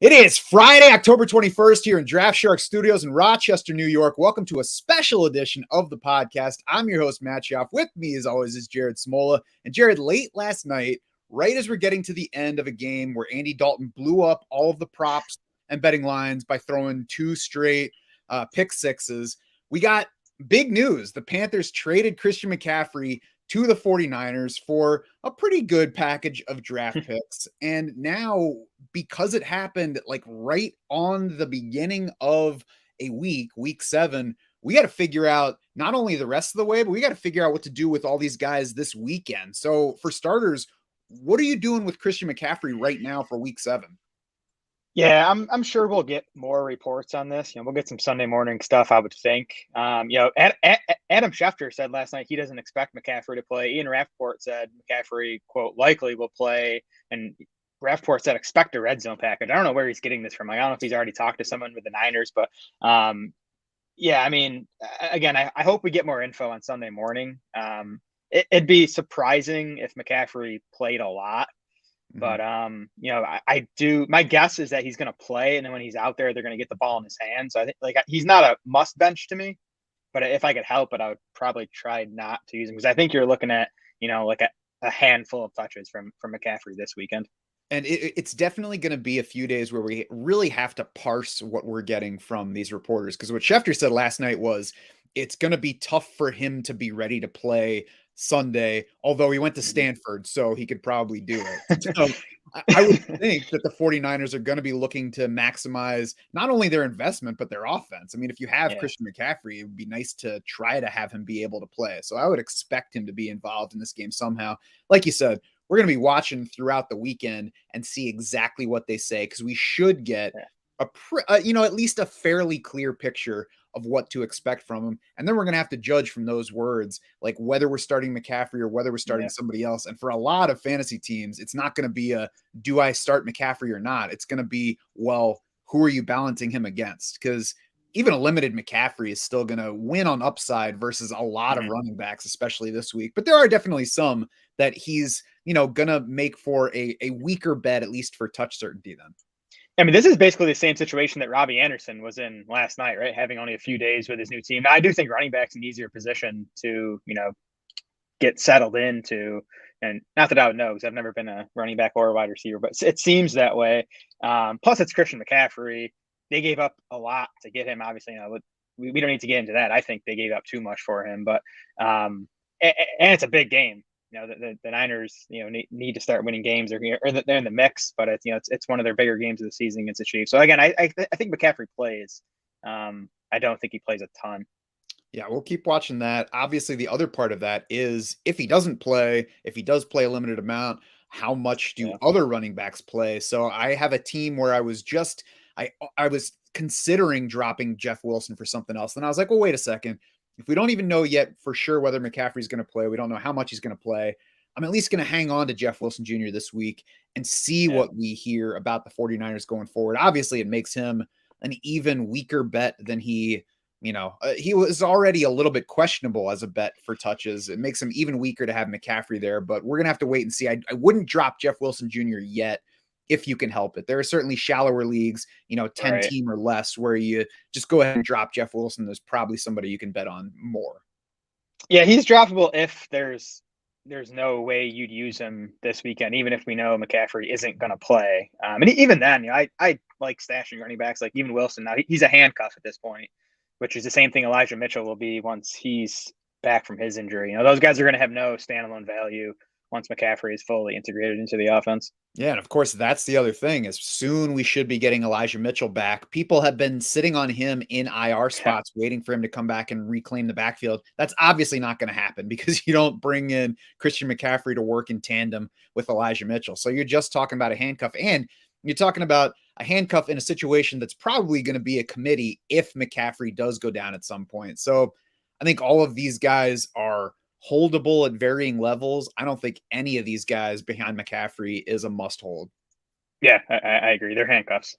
It is Friday, October 21st here in Draft Shark Studios in Rochester, New York. Welcome to a special edition of the podcast. I'm your host, Matt Schaff. With me, as always, is Jared Smola. And Jared, late last night, right as we're getting to the end of a game where Andy Dalton blew up all of the props and betting lines by throwing two straight pick sixes, we got big news. The Panthers traded Christian McCaffrey to the 49ers for a pretty good package of draft picks. And now, because it happened like right on the beginning of a week 7, we got to figure out not only the rest of the way, but we got to figure out what to do with all these guys this weekend. So for starters, what are you doing with Christian McCaffrey right now for week 7? Yeah, I'm sure we'll get more reports on this. We'll get some Sunday morning stuff, I would think. Adam Schefter said last night he doesn't expect McCaffrey to play. Ian Rappaport said McCaffrey, quote, likely will play. And Rappaport said expect a red zone package. I don't know where he's getting this from. I don't know if he's already talked to someone with the Niners, but yeah, I mean, again, I hope we get more info on Sunday morning. It'd be surprising if McCaffrey played a lot. But, I do. My guess is that he's going to play. And then when he's out there, they're going to get the ball in his hands. So I think he's not a must bench to me. But if I could help it, I would probably try not to use him because I think you're looking at, a handful of touches from McCaffrey this weekend. And it's definitely going to be a few days where we really have to parse what we're getting from these reporters. Because what Schefter said last night was it's going to be tough for him to be ready to play Sunday, although he went to Stanford, so he could probably do it. So I would think that the 49ers are going to be looking to maximize not only their investment, but their offense. I mean, if you have Christian McCaffrey, it would be nice to try to have him be able to play. So I would expect him to be involved in this game somehow. Like you said, we're going to be watching throughout the weekend and see exactly what they say, because we should get at least a fairly clear picture of what to expect from him. And then we're going to have to judge from those words, like whether we're starting McCaffrey or whether we're starting somebody else. And for a lot of fantasy teams, it's not going to be do I start McCaffrey or not? It's going to be, well, who are you balancing him against? Because even a limited McCaffrey is still going to win on upside versus a lot of running backs, especially this week. But there are definitely some that he's, going to make for a weaker bet, at least for touch certainty then. I mean, this is basically the same situation that Robbie Anderson was in last night, right? Having only a few days with his new team. Now, I do think running back's an easier position to, get settled into. And not that I would know, because I've never been a running back or a wide receiver, but it seems that way. Plus, it's Christian McCaffrey. They gave up a lot to get him. Obviously, we don't need to get into that. I think they gave up too much for him. But and it's a big game. The Niners, need to start winning games. They're in the mix, but it's one of their bigger games of the season against the Chiefs. So again, I think McCaffrey plays. I don't think he plays a ton. Yeah, we'll keep watching that. Obviously, the other part of that is if he doesn't play, if he does play a limited amount, how much do other running backs play? So I have a team where I was considering dropping Jeff Wilson for something else. And I was like, well, wait a second. If we don't even know yet for sure whether McCaffrey's going to play, we don't know how much he's going to play, I'm at least going to hang on to Jeff Wilson Jr. this week and see what we hear about the 49ers going forward. Obviously, it makes him an even weaker bet than he was already a little bit questionable as a bet for touches. It makes him even weaker to have McCaffrey there, but we're going to have to wait and see. I wouldn't drop Jeff Wilson Jr. yet if you can help it. There are certainly shallower leagues, 10 team or less, where you just go ahead and drop Jeff Wilson. There's probably somebody you can bet on more. Yeah, he's droppable if there's no way you'd use him this weekend, even if we know McCaffrey isn't going to play. And even then, I like stashing running backs, like even Wilson. Now he's a handcuff at this point, which is the same thing Elijah Mitchell will be once he's back from his injury. Those guys are going to have no standalone value once McCaffrey is fully integrated into the offense. Yeah, and of course, that's the other thing is soon we should be getting Elijah Mitchell back. People have been sitting on him in IR spots, waiting for him to come back and reclaim the backfield. That's obviously not going to happen because you don't bring in Christian McCaffrey to work in tandem with Elijah Mitchell. So you're just talking about a handcuff, and you're talking about a handcuff in a situation that's probably going to be a committee if McCaffrey does go down at some point. So I think all of these guys are holdable at varying levels. I don't think any of these guys behind McCaffrey is a must hold. Yeah, I agree. They're handcuffs.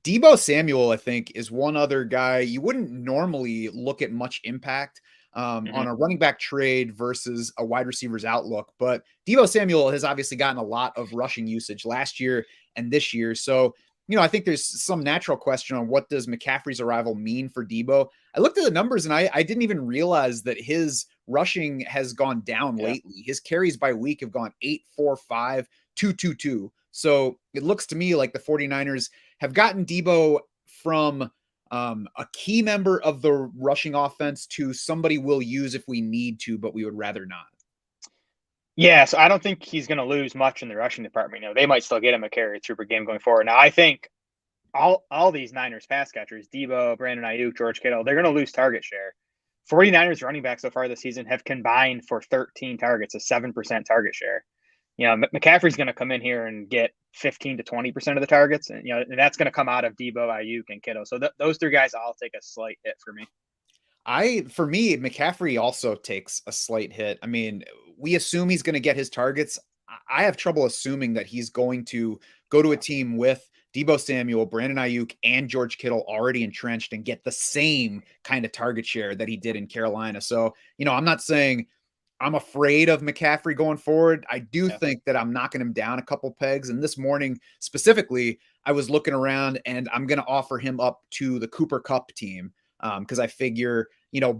Deebo Samuel, I think, is one other guy you wouldn't normally look at much impact on a running back trade versus a wide receiver's outlook. But Deebo Samuel has obviously gotten a lot of rushing usage last year and this year. So I think there's some natural question on what does McCaffrey's arrival mean for Debo. I looked at the numbers and I didn't even realize that his rushing has gone down lately. His carries by week have gone 8, 4, 5, 2, 2, 2. So it looks to me like the 49ers have gotten Debo from a key member of the rushing offense to somebody we'll use if we need to, but we would rather not. Yeah, so I don't think he's going to lose much in the rushing department. They might still get him a carry or two per game going forward. Now, I think all these Niners pass catchers, Debo, Brandon Ayuk, George Kittle, they're going to lose target share. 49ers running backs so far this season have combined for 13 targets, a 7% target share. McCaffrey's going to come in here and get 15 to 20% of the targets, and that's going to come out of Debo, Ayuk, and Kittle. So those three guys all take a slight hit for me. For me, McCaffrey also takes a slight hit. I mean, we assume he's going to get his targets. I have trouble assuming that he's going to go to a team with Debo Samuel, Brandon Ayuk, and George Kittle already entrenched and get the same kind of target share that he did in Carolina. So, I'm not saying I'm afraid of McCaffrey going forward. I do think that I'm knocking him down a couple pegs. And this morning specifically, I was looking around and I'm going to offer him up to the Cooper Kupp team. Because I figure,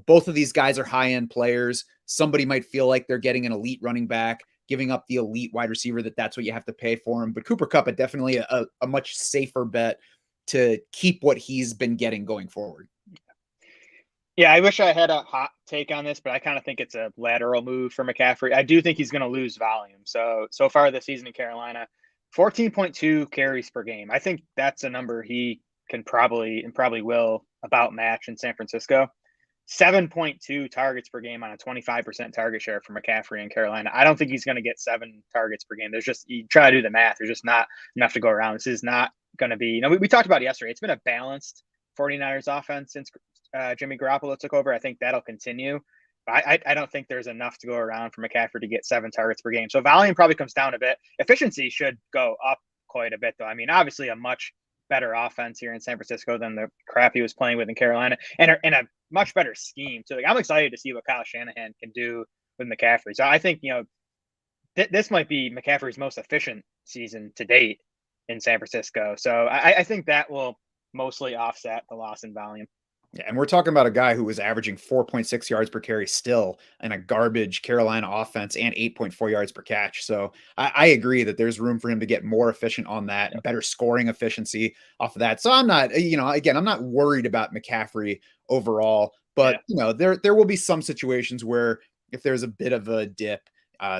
both of these guys are high-end players. Somebody might feel like they're getting an elite running back, giving up the elite wide receiver, that's what you have to pay for him. But Cooper Kupp is definitely a much safer bet to keep what he's been getting going forward. Yeah, I wish I had a hot take on this, but I kind of think it's a lateral move for McCaffrey. I do think he's going to lose volume. So far this season in Carolina, 14.2 carries per game. I think that's a number he can probably will about match in San Francisco. 7.2 targets per game on a 25% target share for McCaffrey in Carolina. I don't think he's going to get 7 targets per game. You try to do the math. There's just not enough to go around. This is not going to be, we talked about it yesterday. It's been a balanced 49ers offense since Jimmy Garoppolo took over. I think that'll continue. I don't think there's enough to go around for McCaffrey to get 7 targets per game. So volume probably comes down a bit. Efficiency should go up quite a bit, though. I mean, obviously a much better offense here in San Francisco than the crap he was playing with in Carolina, and a much better scheme. So I'm excited to see what Kyle Shanahan can do with McCaffrey. So I think, this might be McCaffrey's most efficient season to date in San Francisco. So I think that will mostly offset the loss in volume. Yeah, and we're talking about a guy who was averaging 4.6 yards per carry still in a garbage Carolina offense and 8.4 yards per catch. So I agree that there's room for him to get more efficient on that, better scoring efficiency off of that. So I'm not, again, I'm not worried about McCaffrey overall, but there will be some situations where if there's a bit of a dip,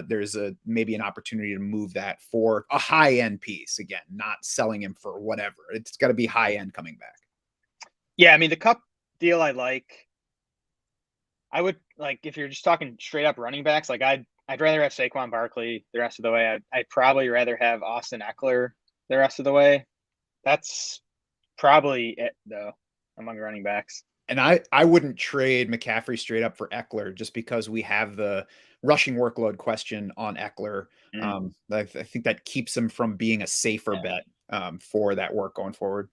there's maybe an opportunity to move that for a high end piece. Again, not selling him for whatever. It's got to be high end coming back. Yeah, I mean, the Kupp deal I would like, if you're just talking straight up running backs, like I'd rather have Saquon Barkley the rest of the way. I'd probably rather have Austin Eckler the rest of the way. That's probably it, though, among running backs. And I wouldn't trade McCaffrey straight up for Eckler just because we have the rushing workload question on Eckler. I think that keeps him from being a safer bet for that work going forward.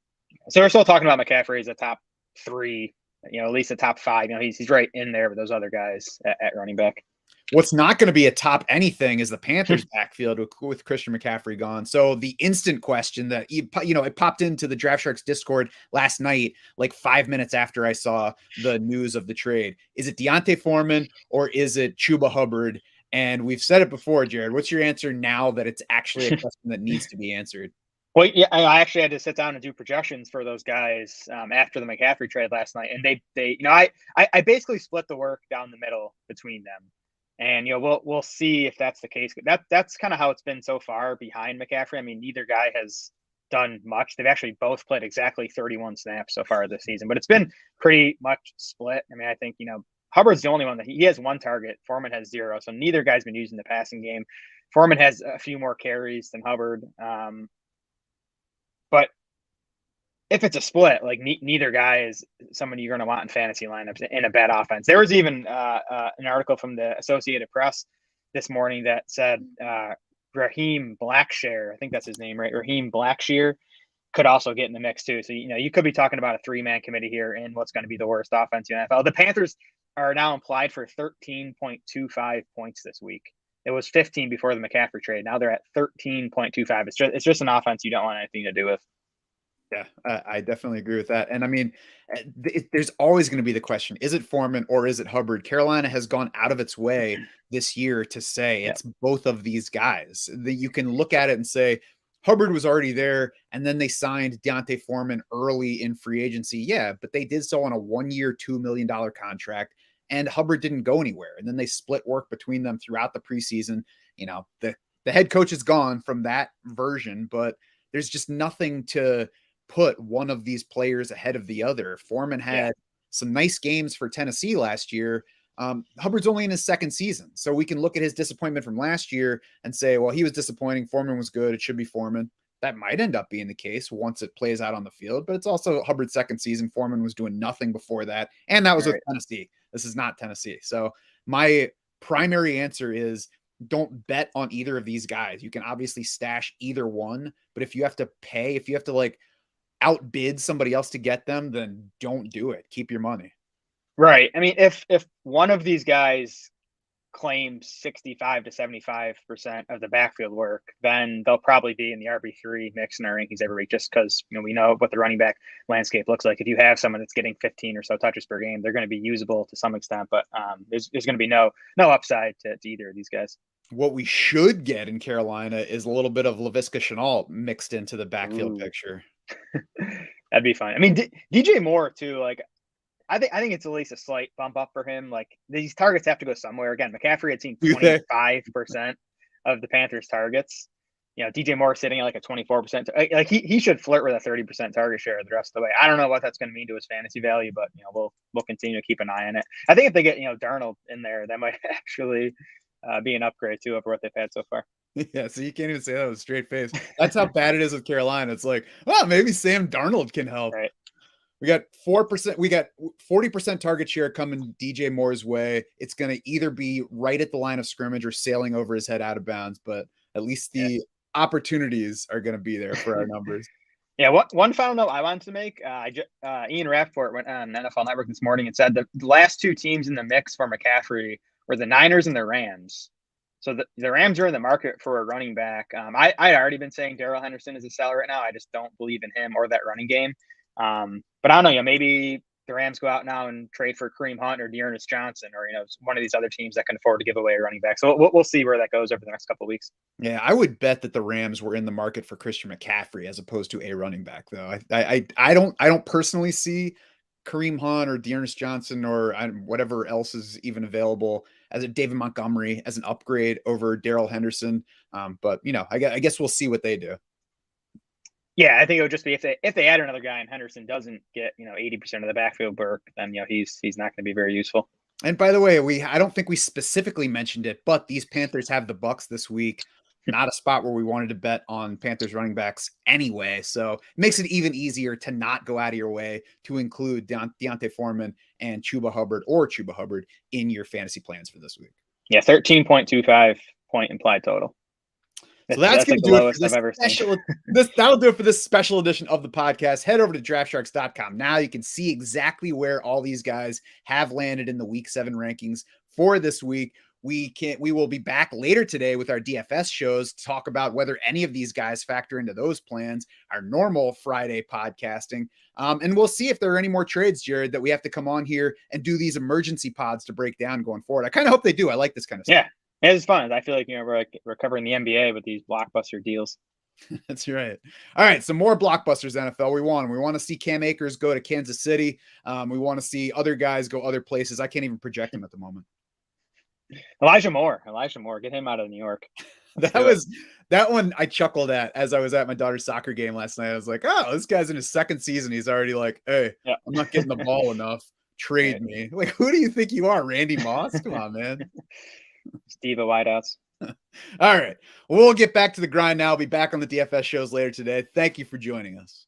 So we're still talking about McCaffrey as a top 3, at least a top 5. He's right in there with those other guys at running back. What's not going to be a top anything is the Panthers backfield with Christian McCaffrey gone. So the instant question that, it popped into the Draft Sharks Discord last night, like 5 minutes after I saw the news of the trade. Is it Deontay Foreman or is it Chuba Hubbard? And we've said it before, Jared. What's your answer now that it's actually a question that needs to be answered? Well, yeah, I actually had to sit down and do projections for those guys after the McCaffrey trade last night, and I basically split the work down the middle between them, and we'll see if that's the case. That's kind of how it's been so far behind McCaffrey. I mean, neither guy has done much. They've actually both played exactly 31 snaps so far this season, but it's been pretty much split. I mean, I think Hubbard's the only one that he has 1 target. Foreman has 0, so neither guy's been using the passing game. Foreman has a few more carries than Hubbard. But if it's a split, like neither guy is someone you're going to want in fantasy lineups in a bad offense. There was even an article from the Associated Press this morning that said Raheem Blackshear, I think that's his name, right? Raheem Blackshear could also get in the mix too. So, you could be talking about a 3-man committee here in what's going to be the worst offense in the NFL. The Panthers are now implied for 13.25 points this week. It was 15 before the McCaffrey trade. Now they're at 13.25. It's just an offense you don't want anything to do with. Yeah, I definitely agree with that. And I mean, there's always going to be the question, is it Foreman or is it Hubbard? Carolina has gone out of its way this year to say Yeah. it's both of these guys. That you can look at it and say, Hubbard was already there, and then they signed Deontay Foreman early in free agency. Yeah, but they did so on a 1-year, $2 million contract, and Hubbard didn't go anywhere. And then they split work between them throughout the preseason. The head coach is gone from that version, but there's just nothing to put one of these players ahead of the other. Foreman had some nice games for Tennessee last year. Hubbard's only in his second season, so we can look at his disappointment from last year and say, well, he was disappointing. Foreman was good. It should be Foreman. That might end up being the case once it plays out on the field, but it's also Hubbard's second season. Foreman was doing nothing before that, and that was with Tennessee. This is not Tennessee. So my primary answer is don't bet on either of these guys. You can obviously stash either one, but if you have to pay, if you have to like outbid somebody else to get them, then don't do it. Keep your money. Right. I mean, if one of these guys claims 65 to 75% of the backfield work, then they'll probably be in the RB3 mix in our rankings every week, just because we know what the running back landscape looks like. If you have someone that's getting 15 or so touches per game, they're going to be usable to some extent, but there's going to be no upside to either of these guys. What we should get in Carolina is a little bit of Laviska Shenault mixed into the backfield picture. That'd be fun. I mean, DJ Moore too. Like, I think it's at least a slight bump up for him. Like, these targets have to go somewhere. Again, McCaffrey had seen 25% of the Panthers' targets. DJ Moore sitting at like a 24%. Like, he should flirt with a 30% target share the rest of the way. I don't know what that's going to mean to his fantasy value, but we'll continue to keep an eye on it. I think if they get Darnold in there, that might actually be an upgrade too over what they've had so far. Yeah, so you can't even say that with a straight face. That's how bad it is with Carolina. It's like, well, maybe Sam Darnold can help. Right. We got 4%. We got 40% target share coming DJ Moore's way. It's going to either be right at the line of scrimmage or sailing over his head out of bounds, but at least the opportunities are going to be there for our numbers. Yeah, one final note I wanted to make. Ian Rappaport went on NFL Network this morning and said the last two teams in the mix for McCaffrey were the Niners and the Rams. So the Rams are in the market for a running back. I'd already been saying Darrell Henderson is a seller right now. I just don't believe in him or that running game. But I don't know, maybe the Rams go out now and trade for Kareem Hunt or Dearness Johnson or, one of these other teams that can afford to give away a running back. So we'll see where that goes over the next couple of weeks. Yeah, I would bet that the Rams were in the market for Christian McCaffrey as opposed to a running back, though. I don't personally see Kareem Hunt or Dearness Johnson or whatever else is even available as a David Montgomery as an upgrade over Darrell Henderson. But I guess we'll see what they do. Yeah, I think it would just be if they add another guy and Henderson doesn't get 80% of the backfield work, then he's not going to be very useful. And by the way, I don't think we specifically mentioned it, but these Panthers have the Bucks this week. Not a spot where we wanted to bet on Panthers running backs anyway. So it makes it even easier to not go out of your way to include Deontay Foreman and Chuba Hubbard in your fantasy plans for this week. Yeah, 13.25 point implied total. So that's going to do it for this special. That'll do it for this special edition of the podcast. Head over to draftsharks.com. Now you can see exactly where all these guys have landed in the week 7 rankings for this week. We will be back later today with our DFS shows to talk about whether any of these guys factor into those plans, our normal Friday podcasting. And we'll see if there are any more trades, Jared, that we have to come on here and do these emergency pods to break down going forward. I kind of hope they do. I like this kind of stuff. Yeah. It's fun. I feel like we're covering the NBA with these blockbuster deals. That's right. All right, some more blockbusters NFL. We want to see Cam Akers go to Kansas City. We want to see other guys go other places. I can't even project him at the moment. Elijah Moore, get him out of New York. That one I chuckled at as I was at my daughter's soccer game last night. I was like, oh, this guy's in his second season. He's already like, hey, I'm not getting the ball enough. Trade me. Like, who do you think you are, Randy Moss? Come on, man. Steve Wideouts. All right. We'll get back to the grind now. I'll be back on the DFS shows later today. Thank you for joining us.